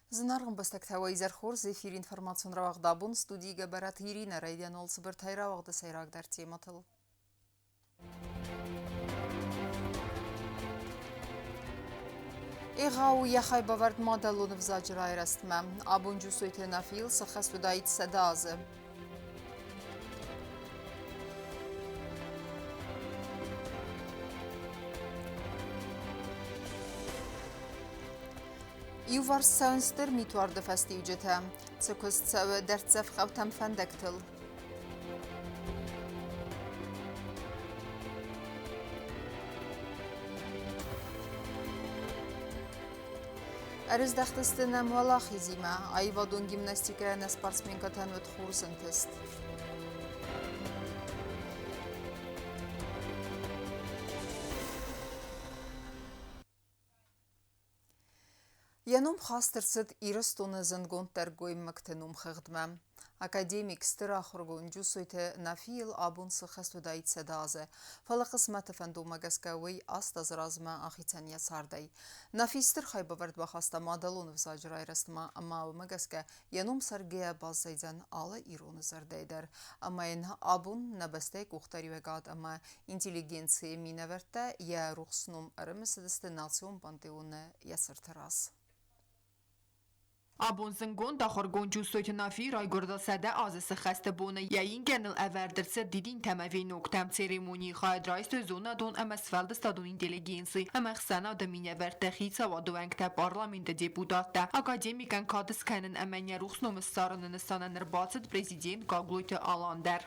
Զնարղն բստակթավայի զերխոր զեֆիր ինформацион равաղ դաբուն ստուդիգը բարատ Իրինա ռայդյանոլ սբրթայ равաղ դսայրակ դարձի մտլ։ Իղաու яхай бавард мадалунов зажира айрастма. Абунджу сойте нафил сахасту дайт садазы. Իուվար սանստեր միտուարդը ֆաստի ուջետը. Ցկուստ սավը դերցև խավտամ ֆանդակտլ. Արыз դախտստենամ վալախ իզիմա, այվադուն գիմնաստիկրան սպարսմենկատան վտ խուրս ընթստ. Янум хастырсыд ирыстуны зынгон тергойм мактенум хыгдма. Академик стырахургун джусуйте нафил абун сыхасту дайт седазе. Фала қысматы фандумагаскавый астазразма ахицания сардай. Нафистыр хайбавард бахаста мадалун в зажрай растма ама магаска янум саргея баззайзан ала ироны зардайдар. Амайн абун набастай кухтари вегад ама интеллигенции минаверта я рухснум арымысыдысты национ пантеоны ясыртарас. Abun zıngon da xorgoncu soytunafi raygorda sada azısı xəstə bonu yayın genel əvərdirsə didin təməvi noktam seremoni xayd rayst zona don əməsfəldə stadun inteligensi əməxsana da minəvərdə xitsa vaduvəngdə parlamendə deputatda akademikan kadıskanın əmənyə ruxsnomu sarının sananır basıd prezident qaqluytu alandər.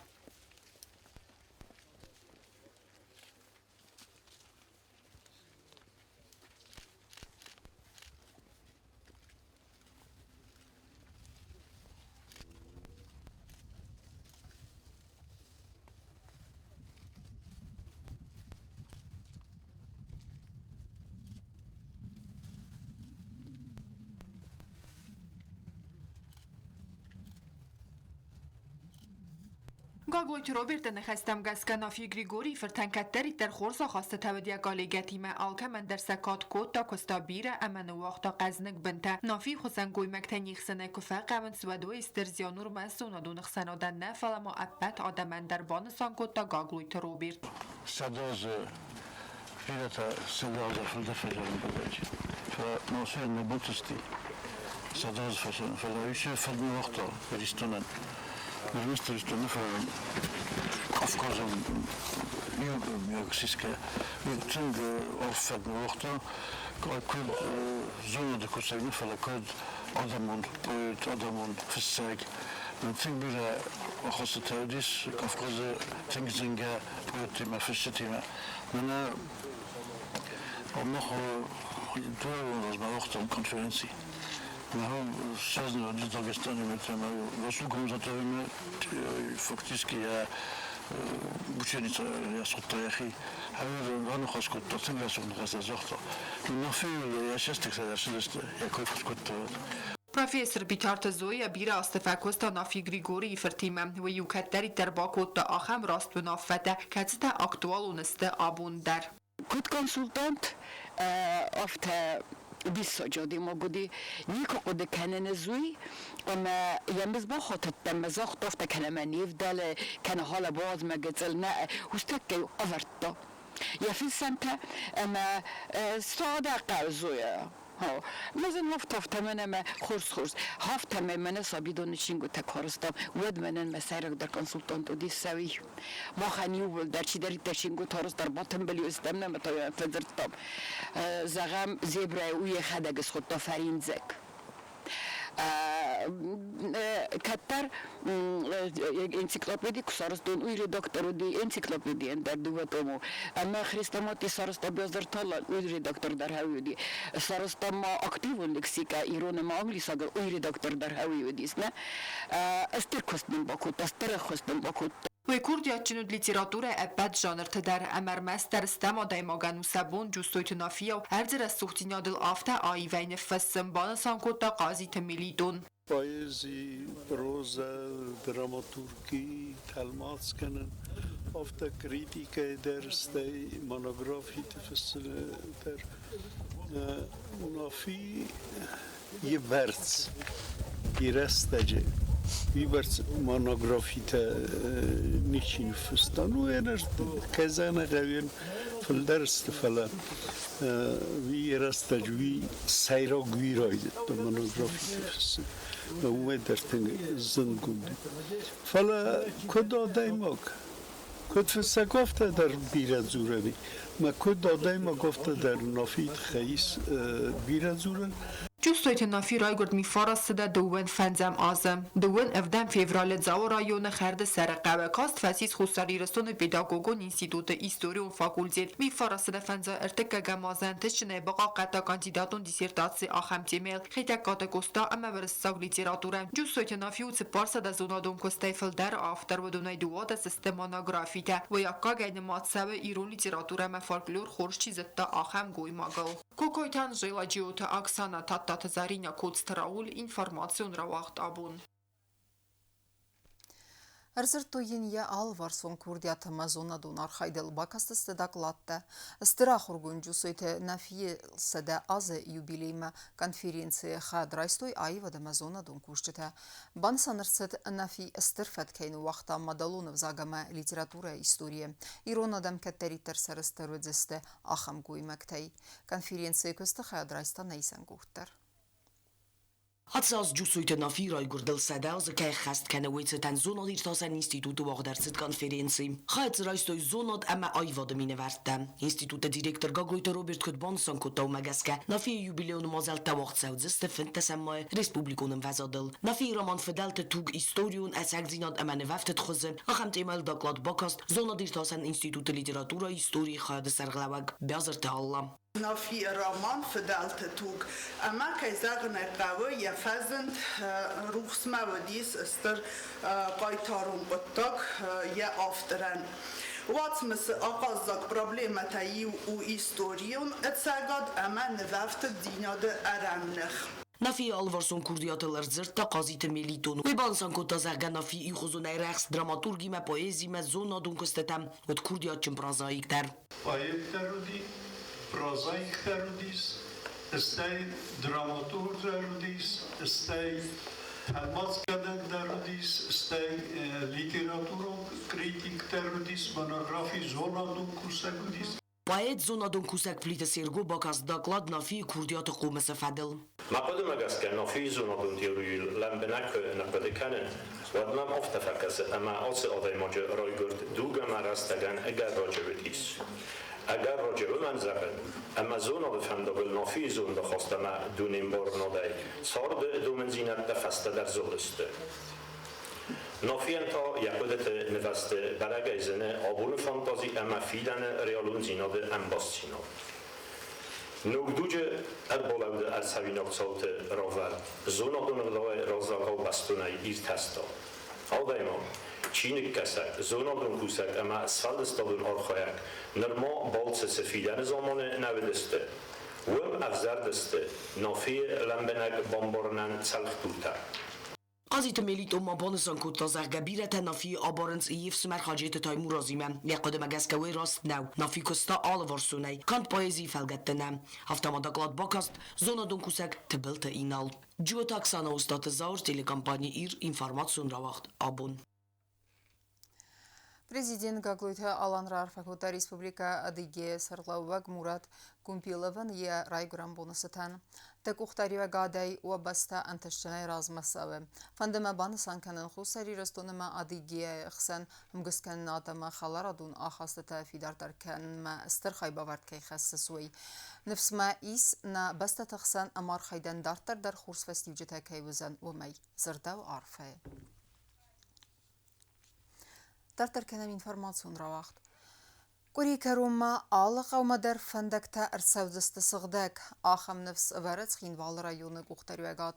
Գագոյթ Ռոբերտը նխաստամ գասկանաֆի Գրիգորի ֆրթանկատերի տեր խորսա խաստը թավդիա գալեգատիմը ալքամն դերսակատ կոտա կոստաբիրը ամենը վաղտա qazնիկ բնտա նաֆի խոսանգոյ մակտան իխսնե կուֆա qavn սվադո իստերզիոնուր մասոնադու նխսանոդան նέφալամո ապատ ադաման դարբանը սանկոտա Գագոյթ Ռոբերտ Սադոզը ֆիրատա սադոզը ֆլդաֆեջան բդաճ նոսեր նբուտստի Սադոզ ֆաշան ֆալայիշը ֆալմի վաղտա Հրիստոնան Minister is toen van Afghanistan, Mexico, toen of het noorden, kon zonder de kustlijnen van de kust Adamon verzeikt. En toen ben ik als het uit is, Afghanistan, toen zinga, poëtima, verzeitima. Maar om nog door was mijn ochtendconferentie. Nou, создан в Дагестане Расулком затовиме фактически я ученица я сотаяхи рано хашкот тацин расун газазохто нафил я шестик садашилст я койфскот Profesor Bitarta Zoya bira astefakostan afi Grigori fertimem ve yukatleri terbakota aham rast bunafete katsita aktual uniste abundar. Kut konsultant ofte بیساجادی ما بودی نیک قد کنن زوی اما یمز با خاطر تمزاخ دفت کلمه نیف دل کنه حال باز مگزل نه هستک که آورد یا فی سمت اما ساده قرزویا ها مثلا هفت من خورس هفت من سابیدون چینگو تکارستم ود منن مسیرک در کنسولتانت و دیسوی ما خنیو در چی داری تشینگو تارست در باتم بلیوستم نه متویم فزرتم زغم زیبرای اوی خداگس خود تفرین زک کتر انسیکلوپدی کسارستون اوی ردکتر دی انسیکلوپدی اندر دوتامو اما خریستماتی سارستا بیازدر تالان اوی ردکتر در هاویدی سارستا ما اکتیون لکسیکا ایران ما انگلیس اگر اوی ردکتر در هاویدیست نه استر کستن باکوت استر خستن باکوت Ve Kurdiyatçının literatura əbbət janrtı dar əmər məstər istəmaday maganu sabun justoytunafiyav ərzir az suhtinadıl afta ayvəyni fəssın bana sankotda qazi temilidun. Poezii, proza, dramaturgii, talmats kennen, of de critica derste monografie te verselen, nafi یه ورز ایرستجه ویبرز مونوگرافیت نیچین فستان و اینش کزانه قوین فلدرست فلا وی ایرستج وی سایرا گویراید تو مونوگرافیت فستان و اومد در تنگ زنگونده فلا کد آدای ماک کد فسا گفته در بیرزورنی ما کد آدای ما گفته در نافید خیس بیرزورن Чувствуйте на фирайгурд ми фарасыда дуэн фэнзэм азым. Дуэн эвдэн феврале дзао районы хэрдэ сэрыкъэвэ каст фасис хусарирыстон педагогон институты историон факультет. Ми фарасыда фэнзэ эртыкэ гамазэн тышчынэ баqa къэта кандидатон диссертации ахам темел. Хитэ катэ коста амэ вэрыссаг литературэ. Чувствуйте на фиуцы парсада зонадон костэй фэлдэр афтэр вэдунай дуада системонографите. Вэякка гайныматсэвэ ирон литературэ мэ фольклор хоршчи зэтта ахам гоймагал. Կոկոյթան ժելաջիոթը Աքսանա Թատտաթզարինյա կոծտրաուլ ինֆորմացիոն ռավախտ աբուն։ Рзыртоин алварсон курдията мазона донар хайдел бакастысты докладта. Стырахургун жусойте нафие седе азе юбилейма конференции хадрайстой айвада мазона дон кушчете. Бан санырсет нафи стырфет кейну вахта мадалонов загама литература история. Ирона дам каттеритер сарыстырудзесте ахам гуймактей. Конференции көсті хадрайста нейсен гухтер. Hatsaas Jusuite Nafira Gurdel Sadaz kei gast kenewitse ten zonad irtasen institutu wagdertsit konferentie. Gaat reistoi zonad emme aivade mine verte. Institute director Gagoite Robert Kutbansan kotau megeske. Nafi jubileon mazel tawacht zaudzeste fintesemme Republikonen vezadel. Nafi raman verdelte tug historion esegzinad emme veftet khoze. Achemt emel daklad bakast zonad irtasen institute literatura historie gaat serglawag bezerte Allah. نافی رامان فدالت توگ اما که زغن قوی یفزند روخس مودیس استر قایتارون قطاق یا آفترن وات مثل آقازاق پروبلیمتایی و ایستوریون اتساقاد اما نوفت دیناد ارمنخ Nafi alvarson kurdiyatılar zırtta qazite melitonu. Ve bansan kota zergen nafi ihuzunay reks dramaturgi me poezi me zona dunkustetem od kurdiyatçın prazayikter. Ayetlerudi prozaik terudis, stay dramaturg terudis, stay Helmatskadek terudis, stay literaturo kritik terudis, monografi zona dunkusegudis. Poet zona dunkusek plite sergo bakas daklad nafi kurdiyatı qomese fedil. معقد مجاز كان في زون دونتيوري لم بنك نقد كان ودنام افتفكس اما أصل أضي ماجر رايجرد دوغا مرستگان اگر راجبتیس اگر راجب من زبن اما زون بفندقل نافی زون دخواست ما دونیم بار ندای سارد دومنزینت دفسته در زهرسته نافی انتا یقودت نوست برگیزنه آبون فانتازی اما فیدن ریالون زیناد انباس زیناد نگدوجه البالود از سویناک صوت راول زونا دونگدای رازاقا و بستونای ایر تستا آدایما چینک کسک زونا دونکوسک اما اسفل استادون آرخایک نرما بالس سفیدن زمان نودسته وم افزر دسته نافی لنبنک بامبارنن سلخ دوتا قضیت ملیت اما بانسان کتا زرگبیرت نافی آبارنس ایفس مرخاجیت تایمو رازیمم یقود مگسکوی راست نو نافی کستا آل ورسونی کانت پایزی فلگت نم هفته مداقلات باکست زونا دونکوسک تبلت اینال جو تاکسانا استاد زار تلکمپانی ایر انفرماتسون را وقت آبون Президент Гаглойте Алан Рарфакута Республика Адыгея Сарлауваг Мурат Кумпилован я райгурам бонусатан. Так ухтарива гадай уабаста анташчанай размасаве. Фандема банасан канан хусари растонема Адыгея хсан мгускан натама халарадун ахастата фидартар кан ма стархай бавард кай хассасуй. نفس ما إيس نا بستا تخسان أمار خيدان دارتر در خورس فستيوجتا كيوزان ومي زردا وعرفه. Тартар кенем информацион равахт. Кори карума алык аумадар фандакта арсавдысты сығдак. Ахам нефс варыц хинвал районы гухтарюагат.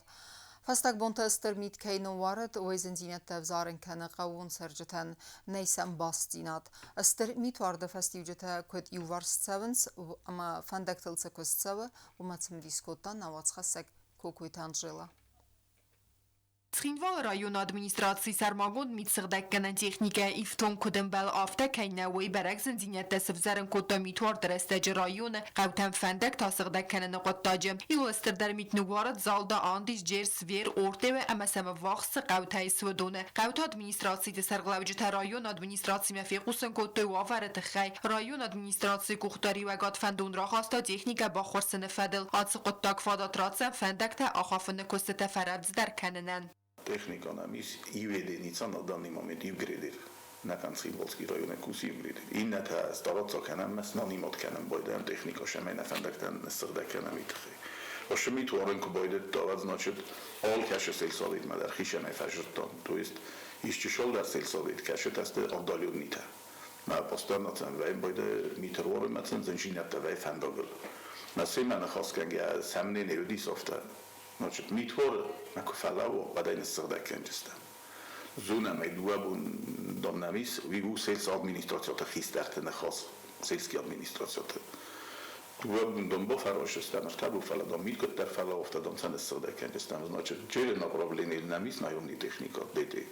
Фастак бонта стырмит кейну варыт ойзен зинетта взарын кені қауын саржытан нейсен бас динат. Стырмит варды фастиюджета көт юварсцавынс, ама фандактылцы көстцавы, умацым дискоттан навацхасак кокуйтан жила. Sxinval rajon administracji Sarmagond mitsgdekkanen техника ifton kudembel afte kaynawi berek zinziniyette sivzeren kutta mitwar deresteci rayonu qawten fendek tasgdekkanen qottacı. İlester der mitnuvarat zalda andis jer sver orte ve emesem vaxs qawtay svedone. Qawt administracji serglavci rayon administracji mefiqusen kutta wavaret xay. Rayon administracji kuxtari ve gatfendun ra xasta texnika baxorsen fedel. Atsı qottak fadatratsen fendek te axafını kostete ferabz der kenenen. Техникան ամիս իվեդենիցան ադանի մոմենտ իվգրեդեր նական Սիվոլսկի ռայոնը կուսի իվգրեդեր իննա թա ստարոցոքանան մասնանի մոտքանան բոյդան տեխնիկա շեմեն աֆանդակտան սրդականա միտխի Ошмит уоренку будет давать, значит, all cash сельсовет, мадар хишане фажртон, то есть еще шолдар сельсовет, cash это отдаленнита. На постоянно цен вейн будет митр уорен, мацен зенжинят вей фандогл. На семена хасканге самне неуди софта. Значит, митвор на куфалаво, бадай не срдакен жестам. Зона медуа бун домнамис, вигу сельс администрацията хистерте на хас, сельски администрацията. Това бун домбо фарош жестам, штабу фала дом милкот тер фала офта дом цен срдакен жестам. Значит, джеле направление намис наемни техника, дете.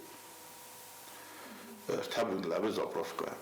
Штабун лаве заправка.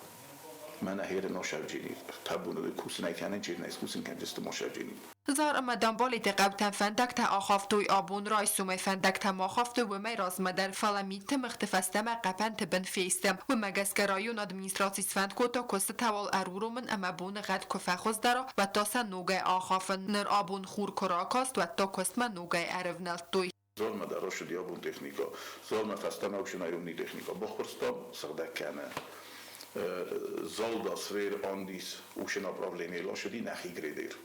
من هیر ناشوجینی تبونه کوس نکنه چیز نیست کوسین کنه جست ماشوجینی زار اما دنبالی تقبتن فندک تا آخافتوی آبون رای سومی فندک تا ماخافتو و می راز مدر فلمیت مختفستم قپن تبن فیستم و مگسک رایون ادمینستراتی سفند کتا کست توال ارورومن اما بون غد کفخوز درا و تاسا نوگه آخافن نر آبون خور کراکاست و تا کستم نوگه ارونلتوی زار مدر شدی آبون تکنیکا زار مفستم اوشن ایرونی تکنیکا بخورستم سردک کنه Zalda sfer andis uše направление лошади нахигредер.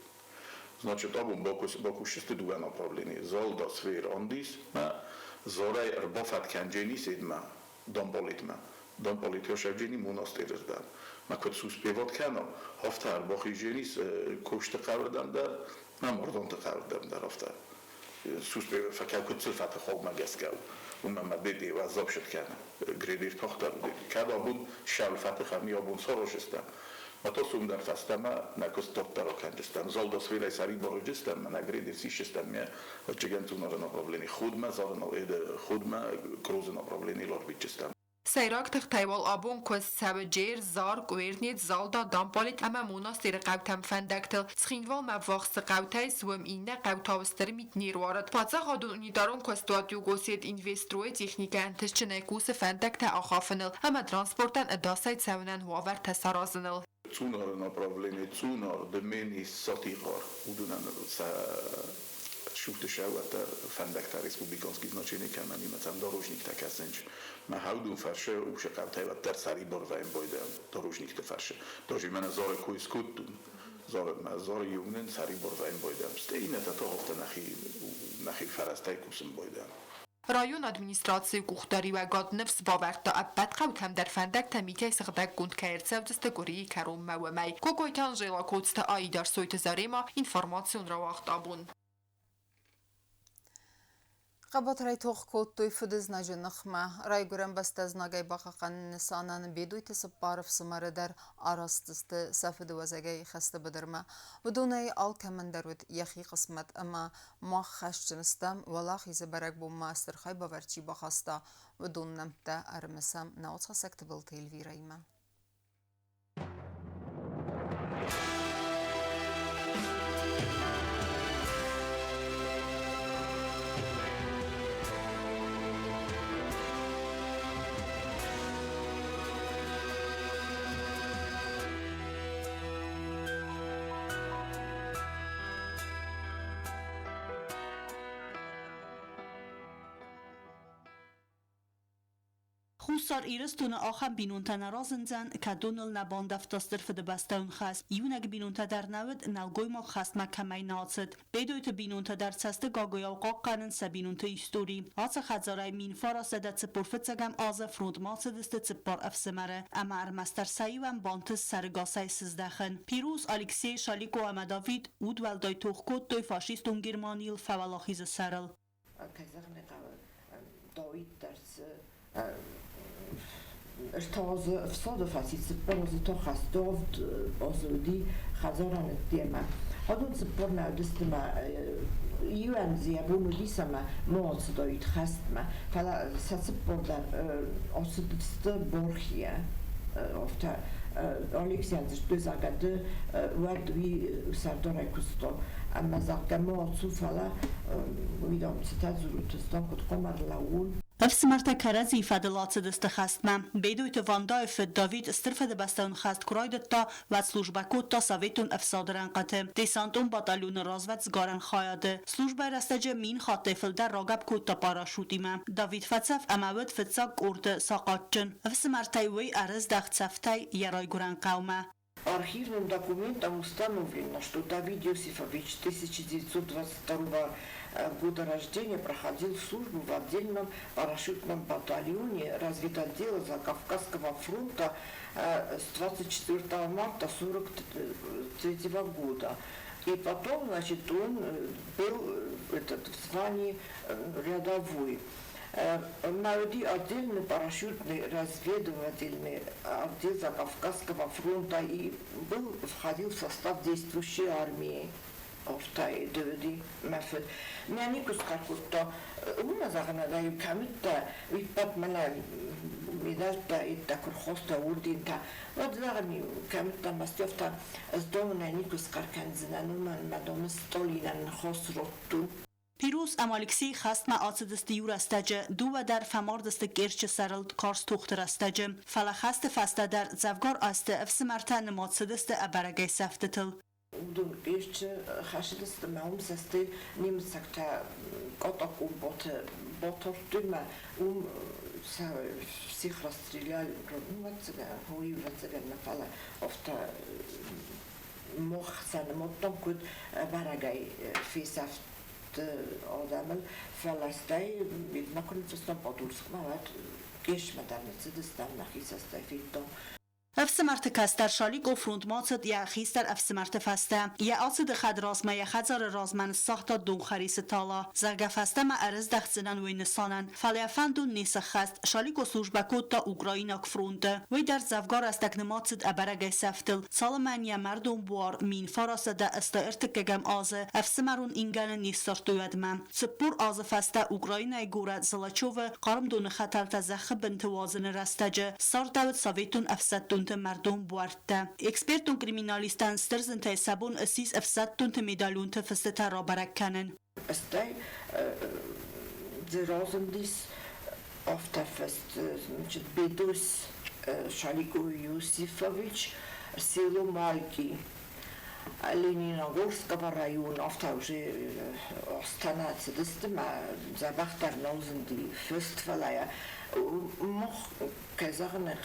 Значит, абун бакушисты дуга направление. Zalda sfer andis, ма зарай рбафат канжени седма, дамбалитма. Дамбалит ёшавжени монастырдан. Ма кот суспеват кано, хафта арбахи женис кошты қаврдан дар, ма морданты қаврдан дар хафта. Суспев факал кот сылфат хог магаскав. ومما بدي وعذاب شد كان غريدير تختار كذا بود شال فتح خمی آبون سروش استم و تا سوم در فستم نکست دکتر کند استم زال دست ویلای سری باروج استم من غريدير سیش استم میه و چگن تو نرا نپرابلینی خود ما زار نوید خود ما کروز نپرابلینی لار بیچ استم سیراک تختیوال آبون کست سب جیر زار گویرنید زالدا دامپالیت اما مناصر قوتم فندکتل سخینوال مواقس قوتای سوم اینه قوتاوستر میت نیروارد پاتسا خادونی دارون کستواتیو گوسید اینوستروی تکنیک انتش چنکوس فندکت آخافنل اما ترانسپورتن اداسایت سونن هواور تسارازنل Цунар направление цунар домени сатигар удунан شوفت شوات فندک تا ریسپوبلیکانسکی значение کنانی مثلا داروژنیک تا کسنج ما هودون فرشه او شقابتای و در سری بار ویم بایده داروژنیک تا فرشه داروژی من زار کویس کودون زار یونن سری بار ویم بایده استینه تا هفته نخی فرستای کوسم بایده رایون ادمینستراسی کوختاری و گاد نفس باورد تا ابد قوت هم در فندک تمیتی سخدک گوند کرد سودست گوری کروم و می کوکویتان جیلا کودست آی در سویت زاریما اینفورماسیون را وقت آبون قبات رای توخ کود توی فدز نجنخمه رای گرم بست از نگای باقاقن نسانان بیدوی تسبارف سماره در آراستست سفد وزگای خسته بدرمه و دونه آل کمن درود یخی قسمت اما ما خش جنستم ولا خیز برگ بوم ماستر خای باورچی بخسته و دون نمته ارمسم نوتخ سکتبل تیلوی رایمه Хусар ирестун ахам бинунта наразензан кадонал набан дафтастер фде бастаун хаст юнаг бинунта дар навд налгой мо хаст макамай нацет бедойт бинунта дар цасте гагоя قاقانن سبینونتا істории аца хазарай мин фарасада цепорфцагам аза фронт масадست цепар افسمره اما ارمستر سایوام بانتس سرگاسای سزدخن پیروز الکسی شالیکو امداوید اود ولدای توخکوت دوی فاشیستون گرمانیل فولاخیز سرل داوید درس ارتاز افساد فاسیست برازی تا خستافت آزادی خزاران دیمه Hadun sporna distma UN ziyabunu disama moc doit khastma fala satsporda osudsta borgia ofta Alexander dözagade wadwi sardora kusto amma zakamo sufala widom citazuru stanko tkomar laul Efsmarta Karazi fadelace deste khastma. Bedoyte Vanda för David strfade bastun khast kroydetta va slujba kotta Sovetun efsadran qate. Desantun batalyon razvets garan khayade. Slujba rastaje min khatefel der ragab kotta parashutima. David fatsaf amawet fetsak orte saqatchen. Efsmarta wy arz dagtsaftay yaray guran qawma. Архивным документам установлено, что Давид Иосифович 1922 года рождения проходил службу в отдельном парашютном батальоне разведотдела Закавказского фронта с 24 марта 1943 года. И потом, значит, он был в звании рядовой. Народи отдельный парашютный разведывательный отдел Закавказского фронта и входил в состав действующей армии. Oftai dödi mäföd. Men nikus kakutta una sagana da ju kamutta vippat mana midalta itta kurhosta urdinta. Vad zagani kamutta mastjofta zdona nikus karkanzina numan madom stolinan khosrottun. پیروز امالکسی خست ما آسدست یور استجه دو و در فماردست گرچ سرلد کارس توختر استجه فلا خست فسته در زفگار است افس مرتن نماتسدست ابرگی سفتتل Udun jeszcze hashidist maum sasti nim sakta kotakum botor tuma sa sich rastrial rumatsaga hui vatsaga na fala ofta moch san mottom kud baragay fi saft odamel falastai mit nakon fstam podursk malat kesh madarnitsa distam nakhisastai fitto افسمرت کستر شالیک و فرونت ماتد یا خیستر افسمرت فسته یا آسد خد رازما یا خزار رازمن ساختا دون خریس تالا زرگ فسته ما ارز دخزنن وی نسانن فلیافندون نیس خست شالیک و سوشبکوت تا اوگرایناک فرونده وی در زفگار استک نماتد ابرگی سفتل سالمن یا مردم بوار مین فاراسه ده استا ارتکگم آزه افسمرون اینگن نیستر دویدمن سپور آزه فسته اوگراینای گورد زلاچوه قارم دون خطر تزخ بنتوازن رستجه سار داود ساویتون افسدون مردم بورده اکسپرتون کریمینالیستان سترزن تا سبون اسیس افسدتون تا میدالون تا فسته را برکنن استای زرازندیس افتا فست بیدوس شالیکو یوسیفویچ سیلو مالکی Лениногорского района, ofta уже останаться достима за бахтар нозенди фестиваля мох казарне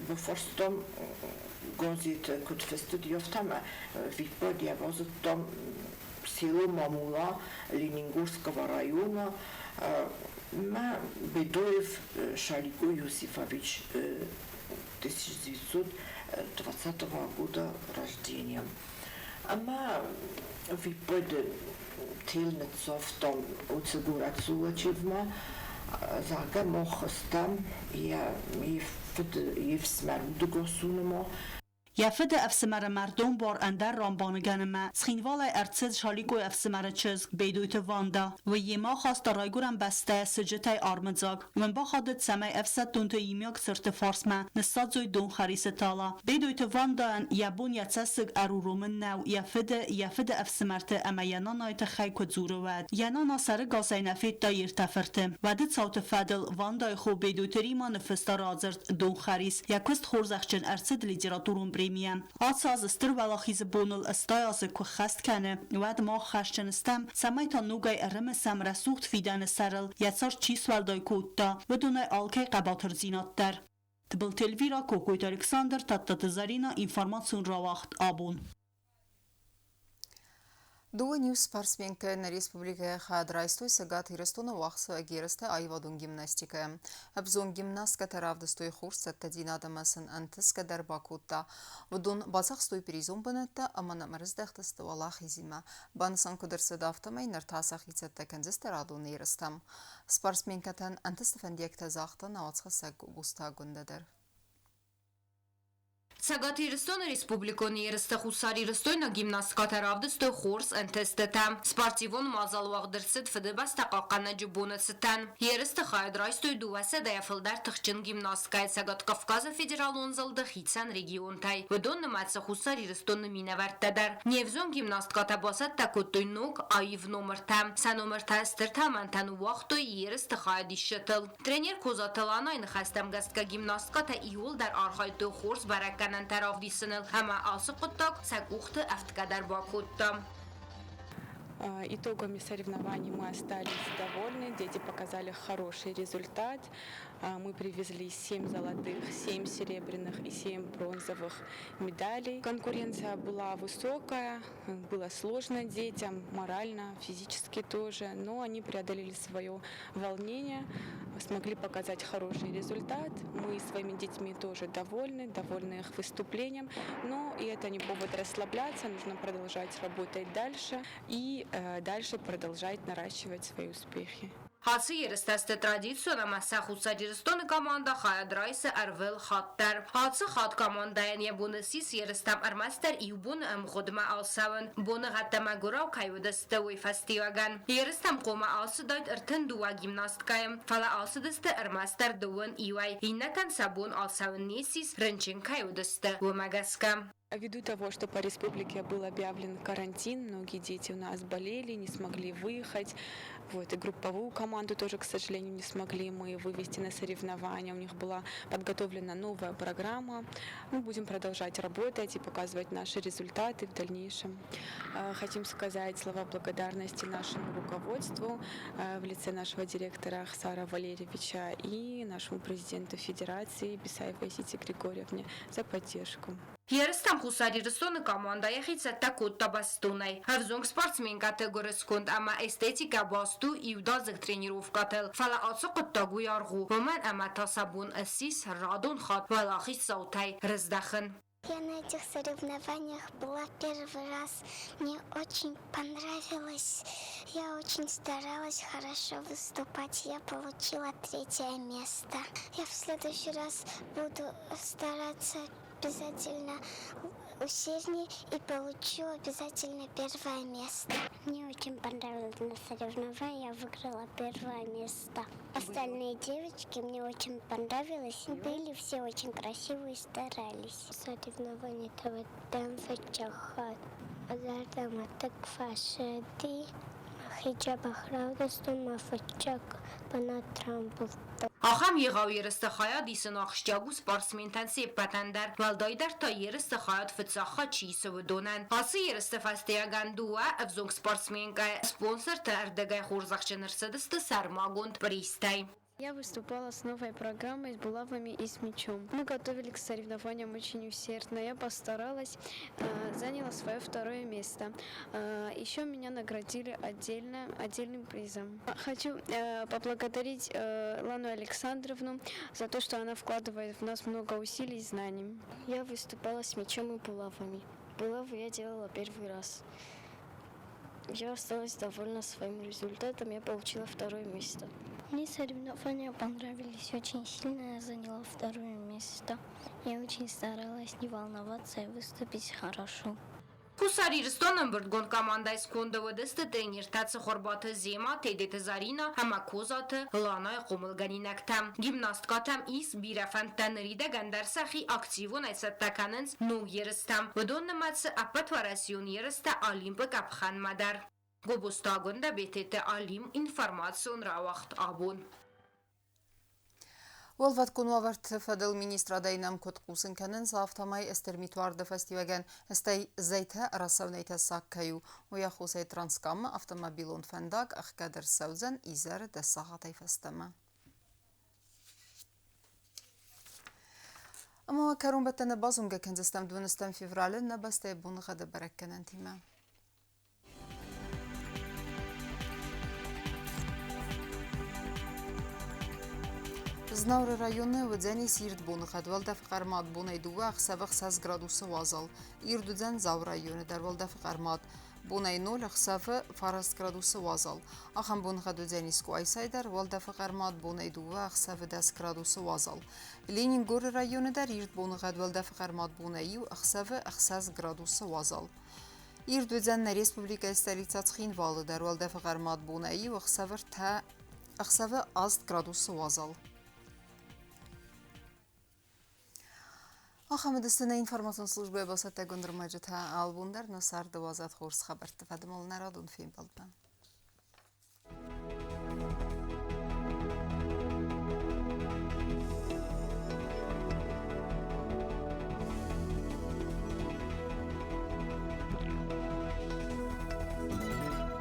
бефорстом гонзит кут фестуди офтама виподия возотом силу мамула Лениногорского района ма Бедоев Шалико Юсифович 1920 года рождения. Ама виподе тилнецов том уцегурацулачивма зага мохостам я евсмерудгосунмо یفد افسمر مردم بار اندر رامبانگن ما سخینوال ارتسد شالیگو افسمر چز بیدویت واندا و یما خواست رایگورم بسته سجتای آرمزاگ و با خادت سمای افسد دونتو یمیاک سرت فارس ما نستاد زوی دون خریس تالا بیدویت واندا ان یبون یتسسگ ارورومن نو یفد افسمرت اما ینانایت خیک زورود ینانا سر گاسای نفید دایر تفرتم ودت ساوت فدل واندای خوب بیدویتری ما نفستا رازرد دون خریس یکست خورزخچن ارتسد لیتراتورون بريميان آساز استر ولاخیز بونل استایاز که خست کنه ود ما خشتن استم سمایتا نوگای ارم سم رسوخت فیدن سرل یتسار چیس والدای کوتا و دونای آلکای قباتر زینات در تبل تلویرا کوکویت الکساندر تاتت زارینا اینفارماسیون را وقت آبون Дуа ньюс спортсменка на республике Хадрайстой сагат ирестона вахса агересте айвадун гимнастика. Абзон гимнастка таравдастой хурс аттадинадамасын антыска дарбакутта. Вдун базахстой призум банетта амана мараздахтаста валах изима. Бансан кудерса дафтамай нартасах ицетта канзестерадун ирестам. Спортсменкатан антыстафандиекта захта навацха саг густа гундадер. Սագաթի Իրստոնը Ռեսպուբլիկոնի երստախուսարի Իրստոյնը գիմնաստկատարավդստո խորս ընթեստետամ, սպարտիվոն մազալուաղ դրսիտ վդեբաս տակաղկանա ջուբոնը ցտան, երստը խայդրայստոյ դուվասը դայաֆլդար թխչին գիմնաստկայ Սագաթ Կավկազը ֆեդերալոն զլդխիցան ռեգիոնտայ, վդոն նմացը խուսար Իրստոնը մինավարտադար, Նևզոն գիմնաստկատաբասատ տակոտոյնոկ այիվ նոմրտամ, սա նոմրտա ստրտամ անտանու վաղտոյ երստը խայդի շտլ, տրեներ կոզատալանայն խաստամ գաստկա գիմնաստկատա իհուլ դար արխայտո խորս բարական Тарав Хама Алсукуток, Сакухта, Автокадар Бакутта. Итогами соревнований мы остались довольны, дети показали хороший результат. Мы привезли 7 золотых, 7 серебряных и 7 бронзовых медалей. Конкуренция была высокая, было сложно детям, морально, физически тоже, но они преодолели свое волнение, смогли показать хороший результат. Мы своими детьми тоже довольны их выступлением, но и это не повод расслабляться, нужно продолжать работать дальше и дальше продолжать наращивать свои успехи. Հացի երստաստը տրադիցիոնը մասախուսար երստոնը կամանդա խայադրայսը արվել խատտար։ Հացը խատ կամանդայան և բունեսիս երստամ արմաստար իու բուն ըմղոդմա ալսավն, բունը հատամագուրավ կայվդստը ուի ֆաստիվագան։ Երստամ կոմա ալսը դայտ ըրթն դուա գիմնաստկայım, ֆալա ալսը դստը արմաստար դուын իուայ, իննական սաբուն ալսավն նեսիս ռնչին կայվդստը ումագասկամ։ Ввиду того, что по республике был объявлен карантин, многие дети у нас болели, не смогли выехать. И групповую команду тоже, к сожалению, не смогли мы вывести на соревнования. У них была подготовлена новая программа. Мы будем продолжать работать и показывать наши результаты в дальнейшем. Хотим сказать слова благодарности нашему руководству в лице нашего директора Ахсара Валерьевича и нашему президенту Федерации Бисаевой Зите Григорьевне за поддержку. Երստամ խուսարի ռստոնը կամանդայ խիցը տակոտտա բաստուն է։ Հրզոնք սպարցմեն կատեգորես կոնդ ամա էստետիկա բաստու իուդա զգ տրենիրով կատել։ Ֆալա ացո կտագու յարգու։ Ոման ամա տասաբուն ասիս ռադոն խատ վալախի սաուтай рыздахын. Я на этих соревнованиях была первый раз. Мне очень понравилось. Я очень старалась хорошо выступать. Я получила 3-е место. Я в следующий раз буду стараться обязательно усерднее и получу обязательно 1-е место. Мне очень понравилось на соревновании, я выиграла 1-е место. Остальные девочки мне очень понравились. Были все очень красивые и старались. Соревнования это там фачахат. Азартама так фашеди. Хиджаба храудастума фачак панатрамбулта. Ախամ եղավ երստը խայատ իսն աղշճագու սպարսմենտան սեպպատանդար, վալդայդար տա երստը խայատ վծախա չիսը վդոնան։ Հասը երստը ֆաստեագան դուա, ավզոնք սպարսմենկա սպոնսор та ардагай խորզախչենրսդստը սարմագոնդ պրիստայ։ Я выступала с новой программой, с булавами и с мячом. Мы готовили к соревнованиям очень усердно. Я постаралась, заняла свое 2-е место. Еще меня наградили отдельным призом. Хочу поблагодарить Лану Александровну за то, что она вкладывает в нас много усилий и знаний. Я выступала с мячом и булавами. Булавы я делала 1-й раз. Я осталась довольна своим результатом, я получила 2-е место. Мне соревнования понравились очень сильно, я заняла 2-е место. Я очень старалась не волноваться и выступить хорошо. Հուսարի Ռստոնը բրդգոն կամանդայս կոնդովդստը տրենիրտացը խորբաթը զեմա տեդետը զարինա համակոզատը լանայ խոմլգանինակտամ գիմնաստկատամ իս բիրաֆանտաներիդը գանդարսախի ակտիվոն այցատականենց նու երստամ վդոն նմացը ապատվարասյուն երստը ալիմպը կապխան մադար գոբոստագոնդը բետետը ալիմ ինվարմացիոն ռավախտ աբոն Volvat kunuavart fedel ministradajnam kotkusin kenen zavtamay estermituarda festivagen estay zeyte rasavneyte sakkaju oya xusay transkam avtomobilon fendag axkader savzen izer de sahatay festema. Ama karun betene bazunga kenzestem 12 fevralin nabastay bunğa de berekkenen time. Знаура районы вдзени сирт бунхад валдафқармат бунайдува ахсавах 6 градусы вазал. Ирдудзен зав районы дар валдафқармат бунай 0 ахсавы фарас градусы вазал. Ахан бунхаду дзениску айсайдар валдафқармат бунайдува ахсавы 10 градусы вазал. Ленингор районы дар ирт бунхад валдафқармат бунаю ахсавы 6 градусы вазал. Ирдудзен на республика столица Цхинвалы дар валдафқармат бунаю ахсавы 10 градусы вазал. Ахамедистана информацион службе басат тагон рмаджата албундар насар 12 хорс хабар тфадмол народун фим балбан.